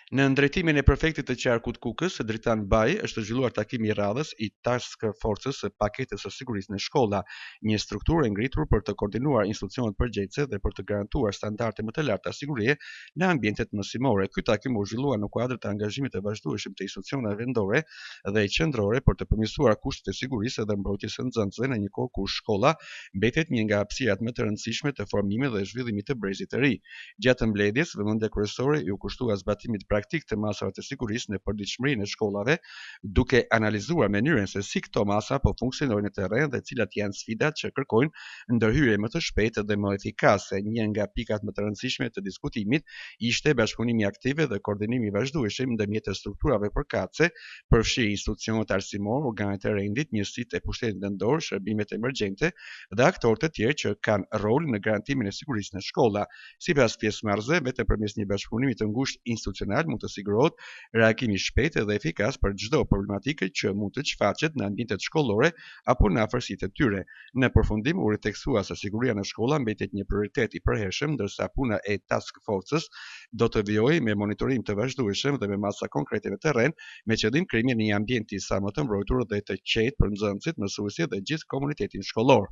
Në drejtimin e prefektit të qarkut Kukës, Dritan Baj, është zhvilluar takimi i radhës i Task Force-së së paketës së sigurisë në shkolla, një strukturë e ngritur për të koordinuar institucionet përgjegjëse dhe për të garantuar standarde më të larta sigurie në ambientet mësimore. Ky takim u zhvillua në kuadër të angazhimit të vazhdueshëm të institucioneve vendore dhe qendrore për të përmirësuar kushtet e sigurisë dhe mbrojtjes së nxënësve në një kohë kur shkolla mbetet një nga hapësirat më të rëndësishme të formimit dhe zhvillimit të brezit të ri. Gjatë mbledhjes, vëmendja kryesore u kushtua zbatimit praktik të masave të sigurisë në përditshmërinë e shkollave, duke analizuar mënyrën se si këto masa po funksionojnë në terren dhe cilat janë sfidat që kërkojnë ndërhyrje më të shpejtë dhe më efikase. Një nga pikat më të rëndësishme të diskutimit ishte bashkëpunimi aktiv dhe koordinimi i vazhdueshëm ndërmjet strukturave përkatëse, përfshi institucionet arsimor, organet e rendit, njësitë e pushtetit vendor, shërbimet emergjente dhe aktorë të tjerë që kanë rol në garantimin e sigurisë në shkolla. Sipas pjesëmarrësve, vetëm përmes një bashkëpunimi të ngushtë institucional mund të sigurohet reagimi i shpejtë dhe efikas për çdo problematikë që mund të shfaqet në ambientet shkollore apo në afërsitë e tyre. Në përfundim, u rithekësua se siguria në shkolla mbetet një prioritet i përhershëm, ndërsa puna e Task Force-s do të vijojë me monitorim të vazhdueshëm dhe me masa konkrete në terren, me qëllim krijimin e një ambienti sa më të mbrojtur dhe të qetë për nxënësit, mësuesit dhe gjithë komunitetin shkollor.